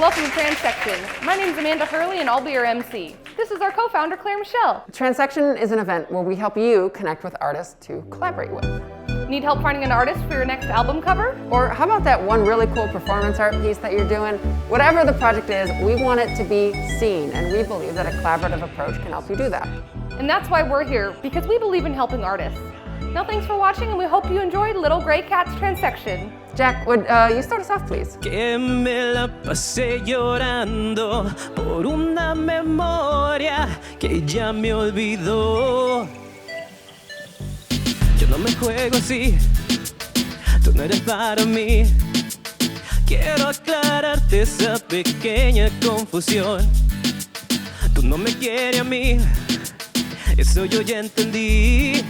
Welcome to Transection. My name is Amanda Hurley and I'll be your MC. This is our co-founder, Claire Michelle. Transection is an event where we help you connect with artists to collaborate with. Need help finding an artist for your next album cover? Or how about that one really cool performance art piece that you're doing? Whatever the project is, we want it to be seen, and we believe that a collaborative approach can help you do that. And that's why we're here, because we believe in helping artists. Now thanks for watching, and we hope you enjoyed Little Gray Cat's Transection. Jack, would you start us off, please? Que me la pasé llorando por una memoria que ya me olvidó. Yo no me juego así, tú no eres para mí. Quiero aclararte esa pequeña confusión. Tú no me quieres a mí, eso yo ya entendí.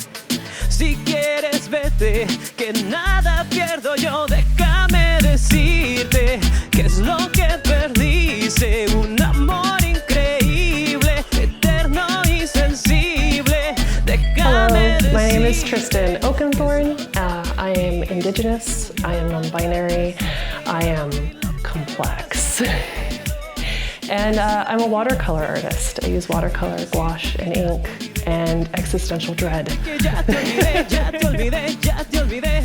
Si quieres vete, que nada pierdo yo. Déjame decirte que es lo que perdiste. Un amor increíble, eterno y sensible. Déjame Hello, my name is decirte. Tristan Oakenthorn. I am Indigenous, I am non-binary, I am complex. And I'm a watercolor artist. I use watercolor, gouache, and ink, and existential dread. Que ya te olvidé, ya te olvidé, ya te olvidé.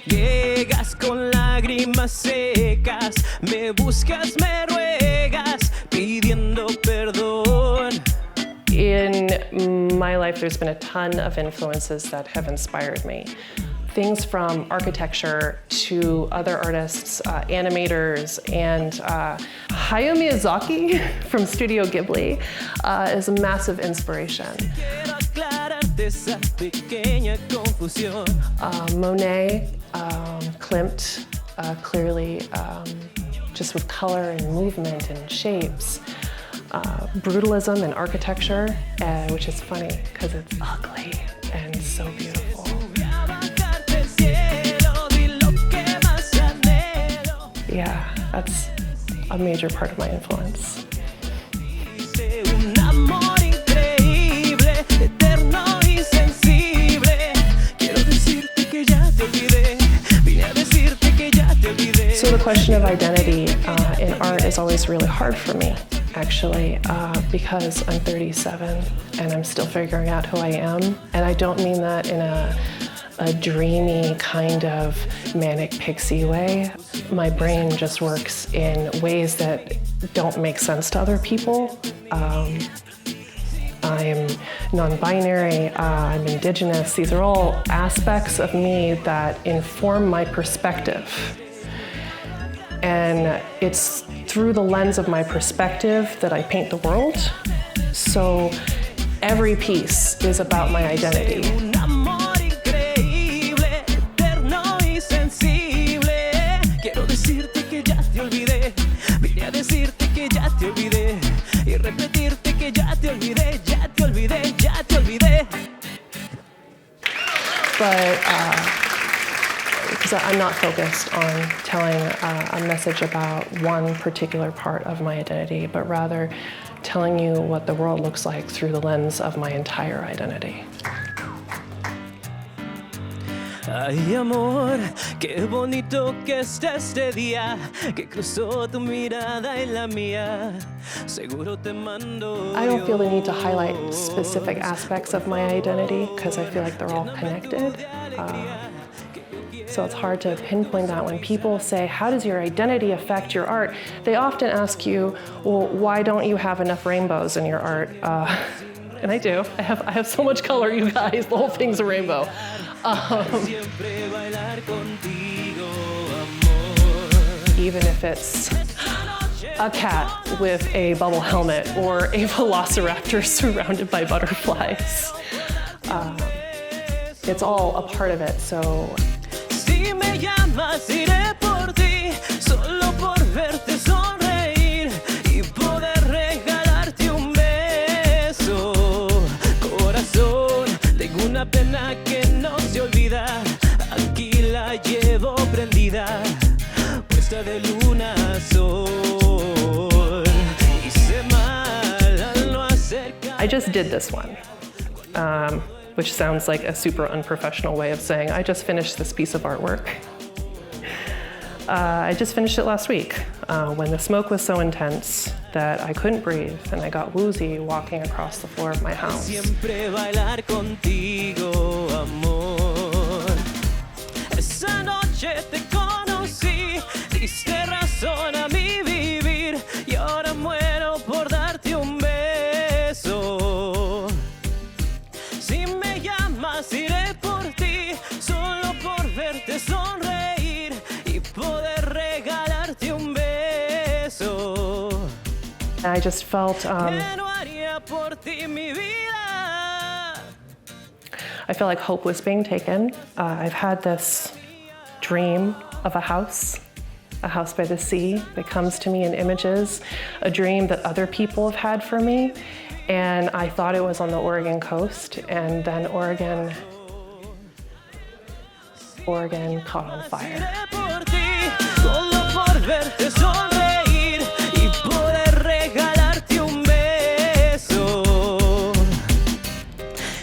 Llegas con lágrimas secas, me buscas, me ruegas, pidiendo perdón. In my life, there's been a ton of influences that have inspired me. Things from architecture to other artists, animators, and Hayao Miyazaki from Studio Ghibli is a massive inspiration. Quiero aclararte esa pequeña confusión. Monet, Klimt, clearly just with color and movement and shapes. Brutalism in architecture, which is funny because it's ugly and so beautiful. Yeah, that's a major part of my influence. Un amor increíble, eterno y sensible. Quiero decirte que ya te olvidé. Vine a decirte que ya te olvidé. So the question of identity in art is always really hard for me, actually, because I'm 37 and I'm still figuring out who I am. And I don't mean that in a dreamy kind of manic pixie way. My brain just works in ways that don't make sense to other people. I'm non-binary, I'm Indigenous. These are all aspects of me that inform my perspective. And it's through the lens of my perspective that I paint the world. So every piece is about my identity. Un amor increíble, eterno y sensible. Quiero decirte que ya te olvidé. Vine a decirte que ya te olvidé. Y repetirte que ya te olvidé, ya te olvidé, ya te olvidé. But because I'm not focused on telling a message about one particular part of my identity, but rather telling you what the world looks like through the lens of my entire identity. Ay, amor, qué bonito que está este día, que cruzó tu mirada y la mía. Seguro te mando. I don't feel the need to highlight specific aspects of my identity because I feel like they're all connected. So it's hard to pinpoint that. When people say, how does your identity affect your art? They often ask you, well, why don't you have enough rainbows in your art? And I do. I have so much color, you guys. The whole thing's a rainbow. Even if it's a cat with a bubble helmet or a velociraptor surrounded by butterflies. It's all a part of it, so. Si me llamas, iré por ti, solo por verte sonreír y poder regalarte un beso. Corazón, tengo una pena que no se olvida, aquí la llevo prendida, puesta de luna a sol. Hice mal al no acercar. I just did this one. Which sounds like a super unprofessional way of saying, I just finished this piece of artwork. I just finished it last week when the smoke was so intense that I couldn't breathe and I got woozy walking across the floor of my house. Siempre bailar contigo, amor. Esa noche te conocí, diste razón a mi vivir y ahora muero por darte un beso. Si me llamas iré por ti, solo por verte sonreír y poder regalarte un beso. I just felt I feel like hope was being taken. I've had this dream of a house by the sea that comes to me in images, a dream that other people have had for me, and I thought it was on the Oregon coast, and then Oregon caught on fire.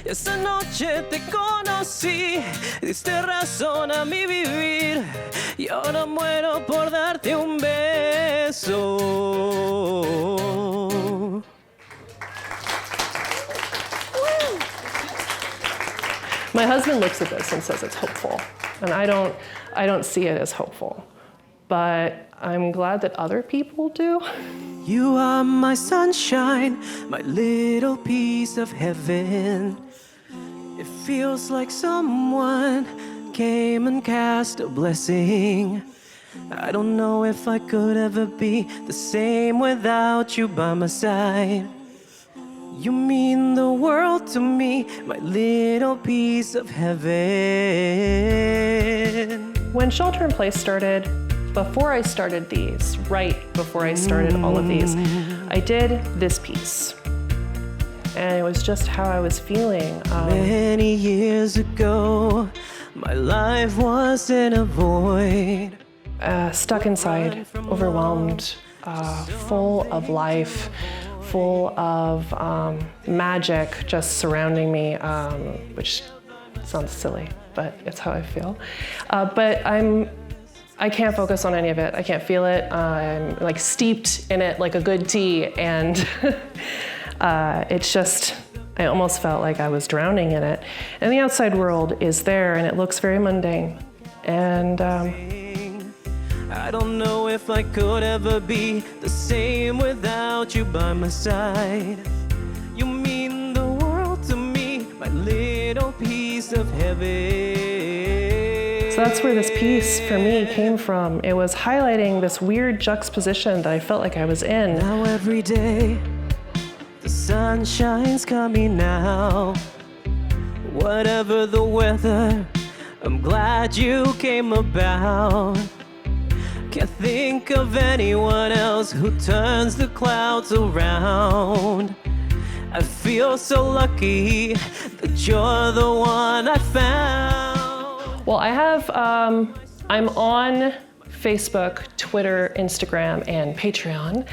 Esa noche te conocí, diste razón a mi vivir y ahora muero por darte un beso. My husband looks at this and says it's hopeful, and I don't see it as hopeful, but I'm glad that other people do. You are my sunshine, my little piece of heaven. It feels like someone came and cast a blessing. I don't know if I could ever be the same without you by my side. You mean the world to me, my little piece of heaven. When Shelter in Place started, before I started these, right before I started all of these, I did this piece. And it was just how I was feeling. Many years ago, my life was in a void. Stuck inside, overwhelmed, full of life, full of magic just surrounding me, which sounds silly, but it's how I feel. But I can't focus on any of it. I can't feel it. I'm like steeped in it like a good tea, and it's just, I almost felt like I was drowning in it. And the outside world is there, and it looks very mundane. And I don't know if I could ever be the same without you by my side. You mean the world to me, my little piece of heaven. So that's where this piece for me came from. It was highlighting this weird juxtaposition that I felt like I was in. Now every day, the sun shines coming now. Whatever the weather, I'm glad you came about. Can't think of anyone else who turns the clouds around. I feel so lucky that you're the one I found. Well, I have, I'm on Facebook, Twitter, Instagram, and Patreon,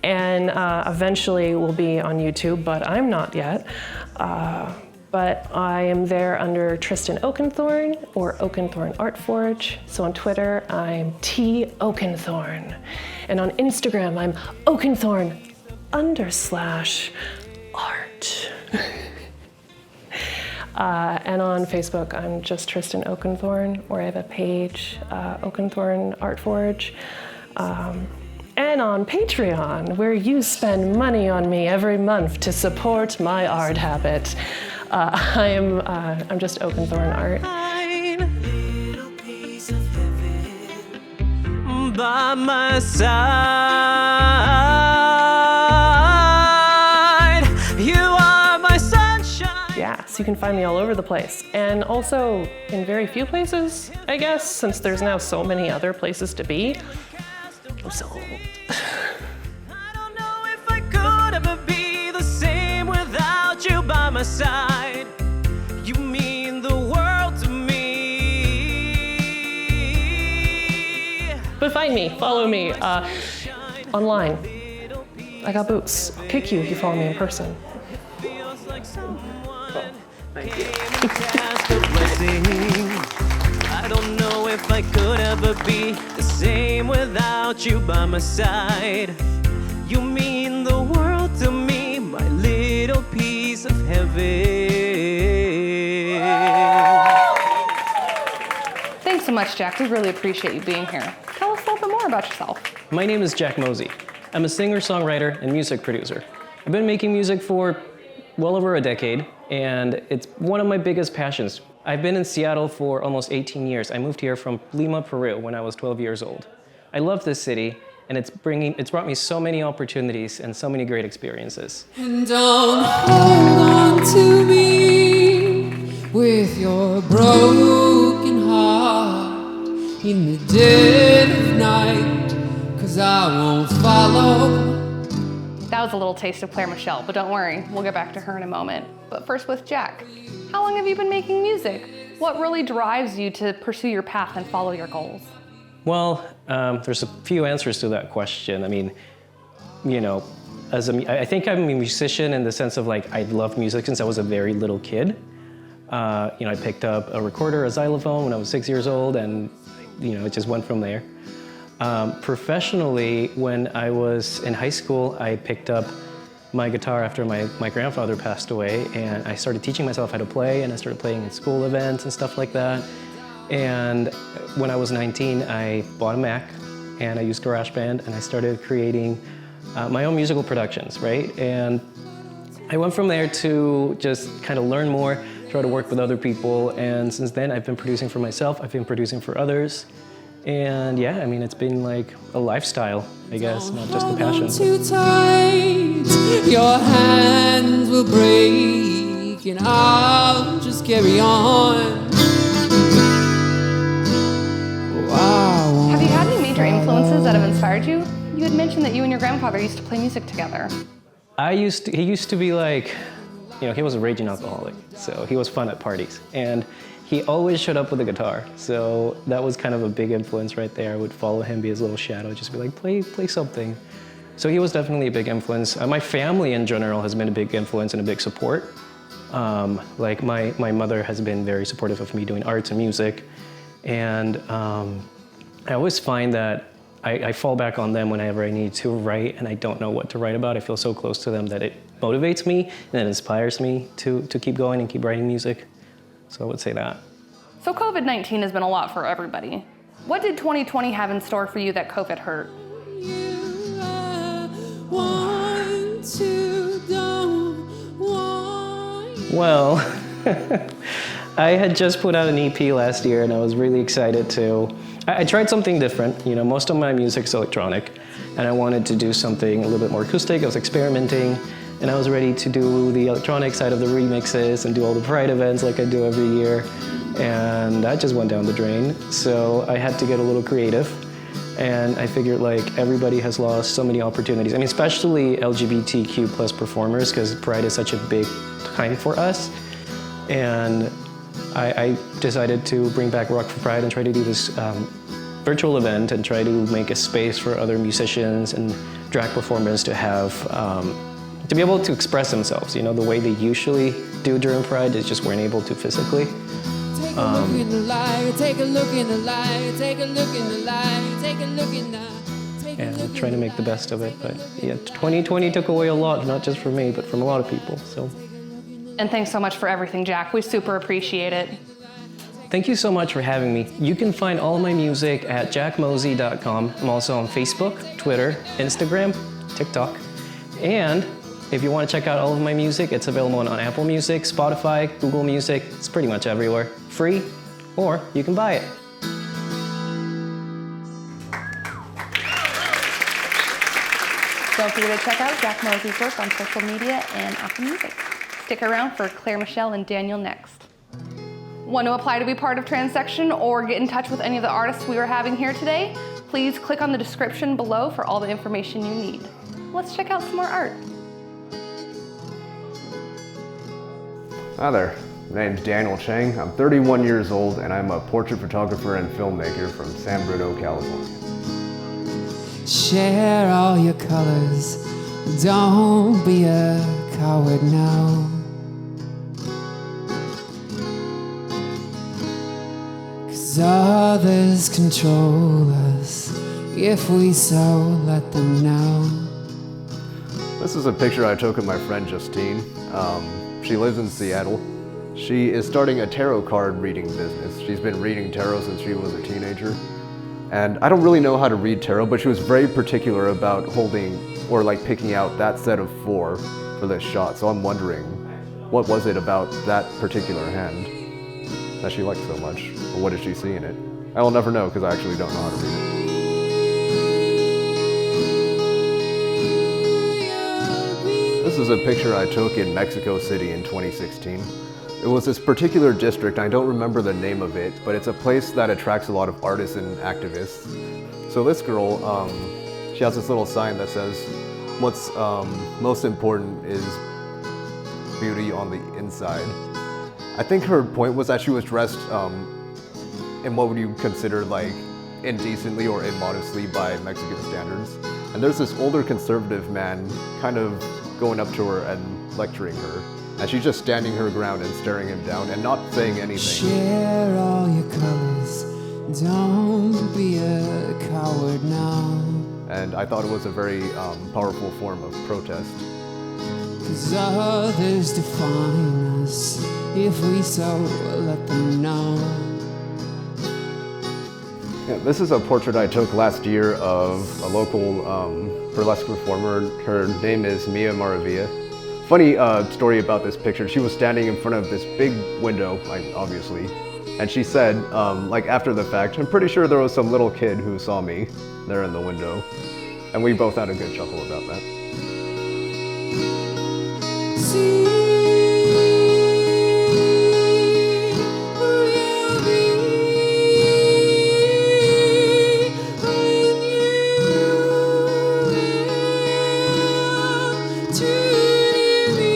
and eventually will be on YouTube, but I'm not yet. But I am there under Tristan Oakenthorn or Oakenthorn Art Forge. So on Twitter, I'm T Oakenthorn. And on Instagram, I'm Oakenthorn_art. And on Facebook, I'm just Tristan Oakenthorn, or I have a page, Oakenthorn Art Forge. And on Patreon, where you spend money on me every month to support my art habit. I'm just Oakenthorn Art. Little piece of heaven by my side. You are my sunshine. Yeah, so you can find me all over the place. And also in very few places, I guess, since there's now so many other places to be. I'm so old. I don't know if I could ever be the same without you by my side. You mean the world to me. But find me, follow me online. I got boots. I'll kick you if you follow me in person. Feels like someone Thank you. came and cast a blessing. I don't know if I could ever be the same without you by my side. You mean the world to me, my little piece of heaven. Thanks so much, Jack. We really appreciate you being here. Tell us a little bit more about yourself. My name is Jack Mosey. I'm a singer, songwriter, and music producer. I've been making music for well over a decade, and it's one of my biggest passions. I've been in Seattle for almost 18 years. I moved here from Lima, Peru when I was 12 years old. I love this city, and it's brought me so many opportunities and so many great experiences. And don't hold on to me with your broken heart in the dead of night, 'cause I won't follow. That was a little taste of Claire Michelle, but don't worry, we'll get back to her in a moment. But first with Jack. How long have you been making music? What really drives you to pursue your path and follow your goals? Well, there's a few answers to that question. I mean, you know, I think I'm a musician in the sense of like, I love music since I was a very little kid. You know, I picked up a recorder, a xylophone when I was 6 years old, and you know, it just went from there. Professionally, when I was in high school, I picked up my guitar after my grandfather passed away, and I started teaching myself how to play, and I started playing in school events and stuff like that. And when I was 19, I bought a Mac, and I used GarageBand, and I started creating my own musical productions, right? And I went from there to just kind of learn more, try to work with other people, and since then I've been producing for myself, I've been producing for others. And yeah, I mean, it's been like a lifestyle, I guess, not just a passion. Too tight, your hands will break, and I'll just carry on. Wow. Have you had any major influences that have inspired you? You had mentioned that you and your grandfather used to play music together. He used to be like, you know, he was a raging alcoholic, so he was fun at parties. And he always showed up with a guitar, so that was kind of a big influence right there. I would follow him, be his little shadow, just be like, play something. So he was definitely a big influence. My family in general has been a big influence and a big support. Like my mother has been very supportive of me doing arts and music, and I always find that I fall back on them whenever I need to write and I don't know what to write about. I feel so close to them that it motivates me and it inspires me to keep going and keep writing music. So I would say that. So COVID-19 has been a lot for everybody. What did 2020 have in store for you that COVID hurt? Well, I had just put out an EP last year and I was really excited to. I tried something different. You know, most of my music's electronic and I wanted to do something a little bit more acoustic. I was experimenting and I was ready to do the electronic side of the remixes and do all the Pride events like I do every year. And that just went down the drain. So I had to get a little creative. And I figured like everybody has lost so many opportunities. I mean, especially LGBTQ plus performers, because Pride is such a big time for us. And I decided to bring back Rock for Pride and try to do this virtual event and try to make a space for other musicians and drag performers to have, to be able to express themselves. You know, the way they usually do during Pride, they just weren't able to physically. Take a look in the light, take a look in the light, take a look in the light, take a look in the... And trying to make the best of it. But yeah, 2020 took away a lot, not just from me, but from a lot of people, so. And thanks so much for everything, Jack. We super appreciate it. Thank you so much for having me. You can find all my music at jackmosey.com. I'm also on Facebook, Twitter, Instagram, TikTok. And if you want to check out all of my music, it's available on Apple Music, Spotify, Google Music. It's pretty much everywhere. Free, or you can buy it. Don't forget to check out Jack Mosey's work on social media and Apple Music. Stick around for Claire Michelle and Daniel next. Want to apply to be part of Transection or get in touch with any of the artists we were having here today? Please click on the description below for all the information you need. Let's check out some more art. Hi there, my name's Daniel Chang. I'm 31 years old and I'm a portrait photographer and filmmaker from San Bruno, California. Share all your colors, don't be a coward now. 'Cause 'cause others control us if we so let them know. This is a picture I took of my friend Justine. She lives in Seattle. She is starting a tarot card reading business. She's been reading tarot since she was a teenager. And I don't really know how to read tarot, but she was very particular about holding or like picking out that set of 4 for this shot. So I'm wondering, what was it about that particular hand that she liked so much? Or what did she see in it? I will never know because I actually don't know how to read it. This is a picture I took in Mexico City in 2016. It was this particular district, I don't remember the name of it, but it's a place that attracts a lot of artists and activists. So this girl, she has this little sign that says, what's most important is beauty on the inside. I think her point was that she was dressed in what would you consider like indecently or immodestly by Mexican standards. And there's this older conservative man kind of going up to her and lecturing her. And she's just standing her ground and staring him down and not saying anything. Share all your colors, don't be a coward now. And I thought it was a very powerful form of protest. 'Cause others define us if we so let them know. Yeah, this is a portrait I took last year of a local burlesque performer. Her name is Mia Maravilla. Funny story about this picture. She was standing in front of this big window, obviously, and she said, like after the fact, I'm pretty sure there was some little kid who saw me there in the window, and we both had a good chuckle about that. See who you'll be when you live to me.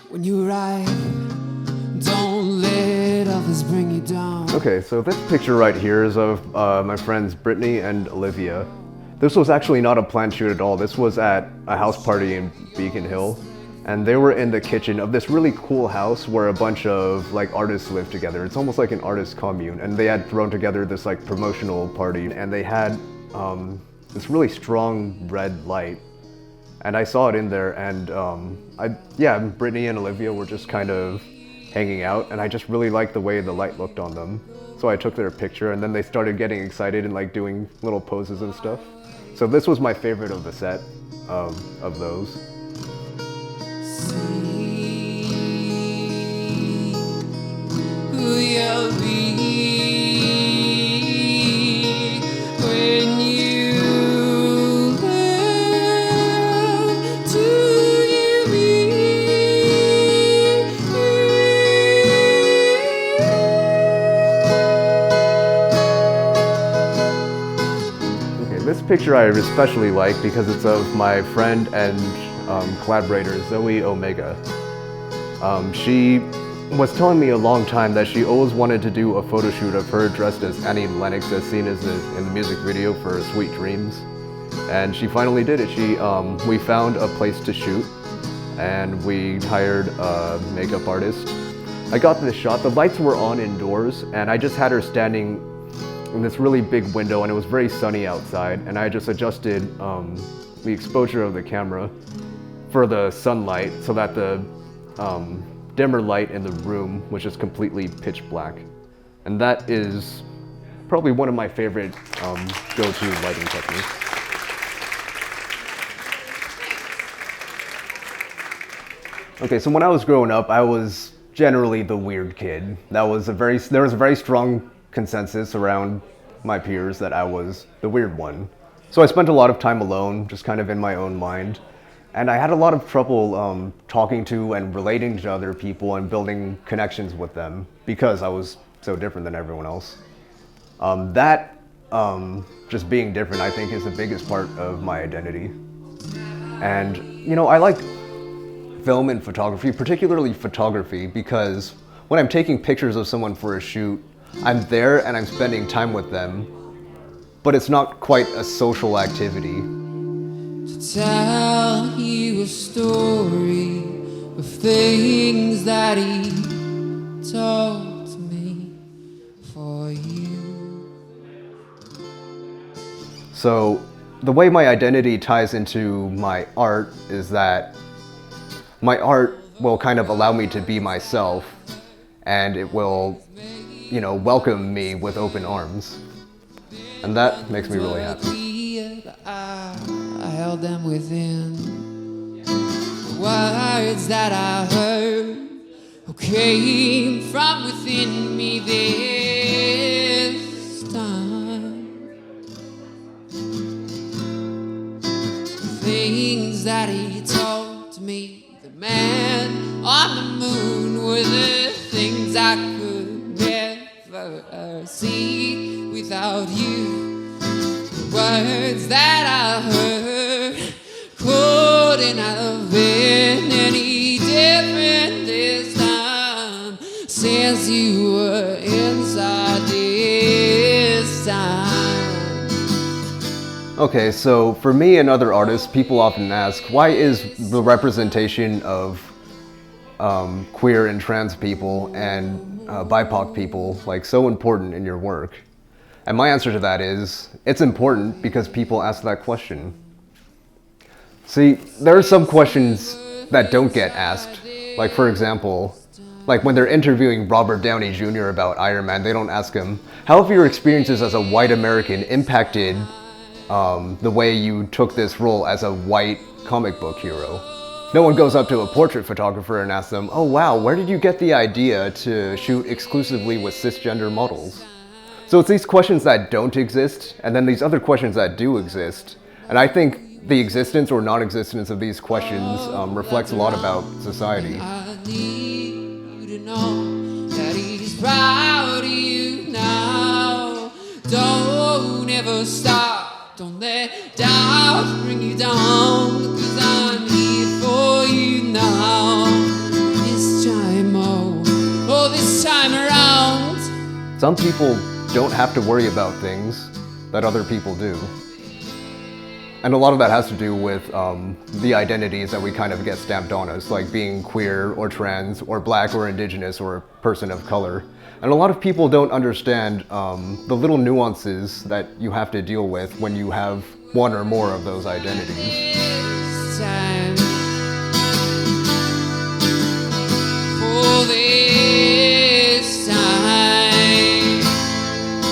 When you arrive, don't let others bring you down. Okay, so this picture right here is of my friends Brittany and Olivia. This was actually not a planned shoot at all. This was at a house party in Beacon Hill. And they were in the kitchen of this really cool house where a bunch of like artists live together. It's almost like an artist commune. And they had thrown together this like promotional party. And they had this really strong red light. And I saw it in there, and Brittany and Olivia were just kind of hanging out, and I just really liked the way the light looked on them. So I took their picture, and then they started getting excited and like doing little poses and stuff. So this was my favorite of the set of those. See who you'll be when you live to me. Okay, this picture I especially like because it's of my friend and collaborator Zoe Omega. She was telling me a long time that she always wanted to do a photo shoot of her dressed as Annie Lennox, as seen in the music video for Sweet Dreams. And she finally did it. We found a place to shoot, and we hired a makeup artist. I got this shot. The lights were on indoors, and I just had her standing in this really big window, and it was very sunny outside, and I just adjusted the exposure of the camera for the sunlight so that the dimmer light in the room was just completely pitch black. And that is probably one of my favorite go-to lighting techniques. Okay, so when I was growing up, I was generally the weird kid. There was a very strong consensus around my peers that I was the weird one. So I spent a lot of time alone, just kind of in my own mind. And I had a lot of trouble talking to and relating to other people and building connections with them because I was so different than everyone else. Just being different, I think, is the biggest part of my identity. And, you know, I like film and photography, particularly photography, because when I'm taking pictures of someone for a shoot, I'm there and I'm spending time with them, but it's not quite a social activity. To tell you a story of things that he told me for you. So the way my identity ties into my art is that my art will kind of allow me to be myself, and it will, welcome me with open arms. And that makes me really happy. I held them within. The words that I heard came from within me this time. The things that he told me, the man on the moon, were the things I could never see without you. The words that I heard couldn't have been any different this time, since you were inside this time. Okay, so for me and other artists, people often ask, why is the representation of queer and trans people and BIPOC people so important in your work? And my answer to that is, it's important because people ask that question. See, there are some questions that don't get asked. Like, for example, when they're interviewing Robert Downey Jr. about Iron Man, they don't ask him, how have your experiences as a white American impacted the way you took this role as a white comic book hero? No one goes up to a portrait photographer and asks them, oh wow, where did you get the idea to shoot exclusively with cisgender models? So it's these questions that don't exist, and then these other questions that do exist. And I think the existence or non-existence of these questions reflects a lot about society. I need you to know that he's proud of you now. Don't ever stop, don't let doubt bring you down, 'cause I'm here for you now. This time, oh, this time around. Some people don't have to worry about things that other people do. And a lot of that has to do with the identities that we kind of get stamped on us, like being queer or trans or black or indigenous or a person of color. And a lot of people don't understand the little nuances that you have to deal with when you have one or more of those identities. This time, for this time.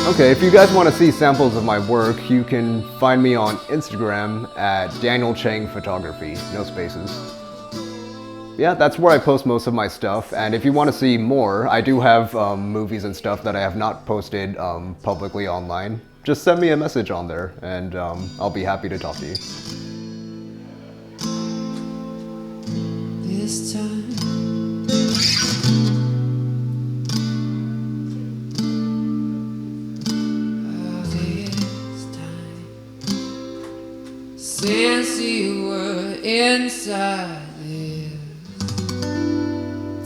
Okay, if you guys want to see samples of my work, you can find me on Instagram at Daniel Chang Photography, no spaces. Yeah, that's where I post most of my stuff, and if you want to see more, I do have movies and stuff that I have not posted publicly online. Just send me a message on there, and I'll be happy to talk to you. This time. Since you were inside this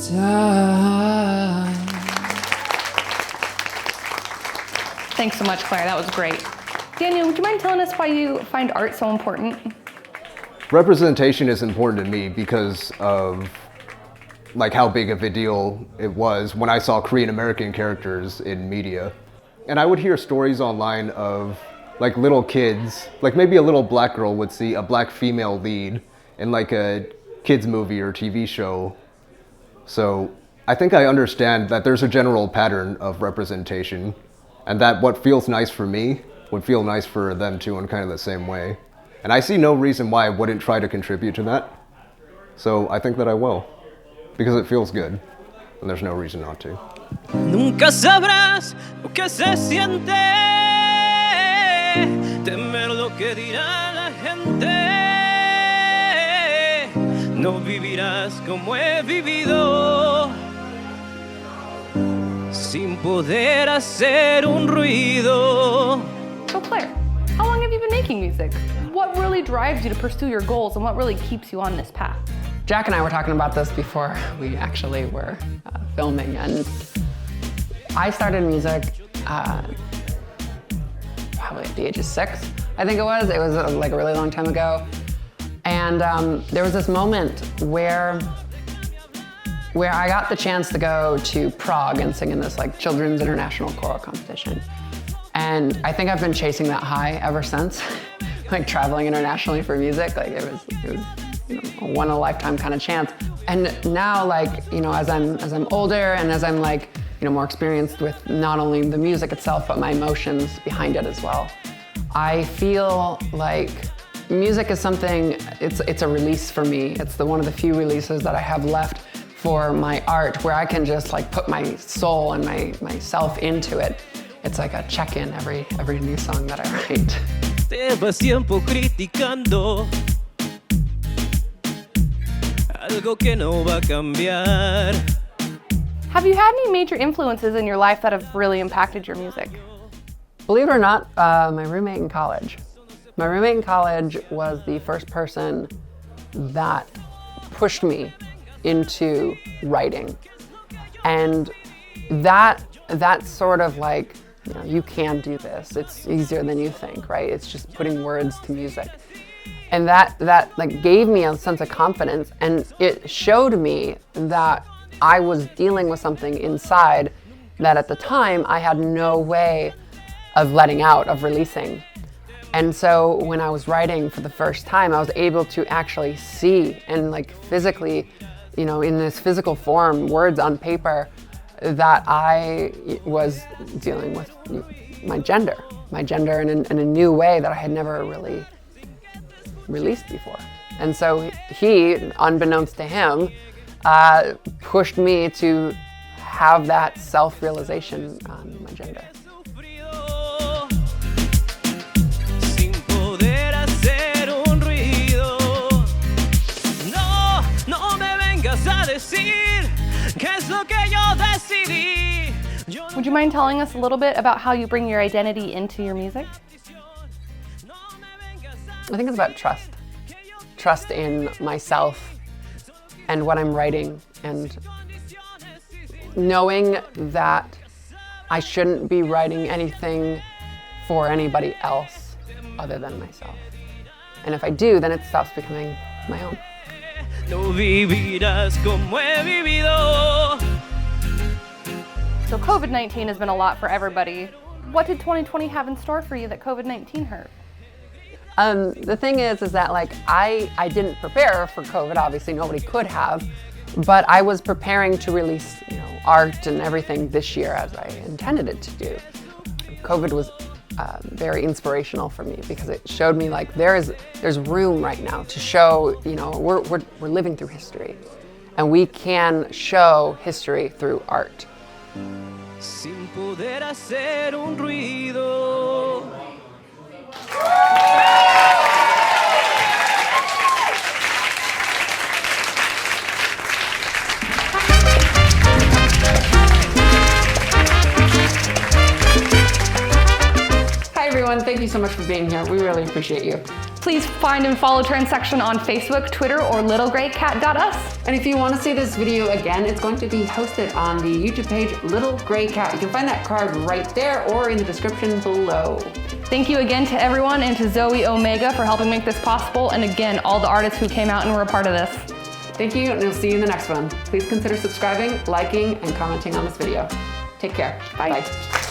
time. Thanks so much, Claire. That was great. Daniel, would you mind telling us why you find art so important? Representation is important to me because of how big of a deal it was when I saw Korean American characters in media. And I would hear stories online of little kids, maybe a little black girl would see a black female lead in a kids movie or TV show. So I think I understand that there's a general pattern of representation, and that what feels nice for me would feel nice for them too in kind of the same way. And I see no reason why I wouldn't try to contribute to that. So I think that I will, because it feels good, and there's no reason not to. Nunca sabrás lo que se siente temer lo que dirá la gente. No vivirás como he vivido sin poder hacer un ruido. So Claire, how long have you been making music? What really drives you to pursue your goals, and what really keeps you on this path? Jack and I were talking about this before we actually were filming, and I started music probably at the age of 6, I think it was. It was a really long time ago. And there was this moment where where I got the chance to go to Prague and sing in this like children's international choral competition. And I think I've been chasing that high ever since, like traveling internationally for music. Like it was you know, a one in a lifetime kind of chance. And now, like, you know, as I'm older and as I'm like, you know, more experienced with not only the music itself, but my emotions behind it as well, I feel like music is something, it's a release for me. It's one of the few releases that I have left for my art, where I can just like put my soul and myself into it. It's like a check-in every new song that I write. Te vas tiempo criticando algo que no va a cambiar. Have you had any major influences in your life that have really impacted your music? Believe it or not, my roommate in college. My roommate in college was the first person that pushed me into writing. And that sort of like, you know, you can do this. It's easier than you think, right? It's just putting words to music. And that like gave me a sense of confidence, and it showed me that I was dealing with something inside that at the time I had no way of letting out, of releasing. And so when I was writing for the first time, I was able to actually see and like physically, you know, in this physical form, words on paper, that I was dealing with my gender in a new way that I had never really released before. And so he, unbeknownst to him, pushed me to have that self-realization on my gender. Would you mind telling us a little bit about how you bring your identity into your music? I think it's about trust. Trust in myself and what I'm writing, and knowing that I shouldn't be writing anything for anybody else other than myself. And if I do, then it stops becoming my own. No vivirás como he vivido. So COVID-19 has been a lot for everybody. What did 2020 have in store for you that COVID-19 hurt? The thing is that like I didn't prepare for COVID. Obviously, nobody could have, but I was preparing to release, you know, art and everything this year as I intended it to do. COVID was very inspirational for me because it showed me like there's room right now to show, you know, we're living through history, and we can show history through art. Sin poder hacer un ruido. Hi everyone, thank you so much for being here. We really appreciate you. Please find and follow Transection on Facebook, Twitter, or littlegraycat.us. And if you want to see this video again, it's going to be hosted on the YouTube page Little Gray Cat. You can find that card right there or in the description below. Thank you again to everyone and to Zoe Omega for helping make this possible, and again, all the artists who came out and were a part of this. Thank you, and we'll see you in the next one. Please consider subscribing, liking, and commenting on this video. Take care. Bye. Bye.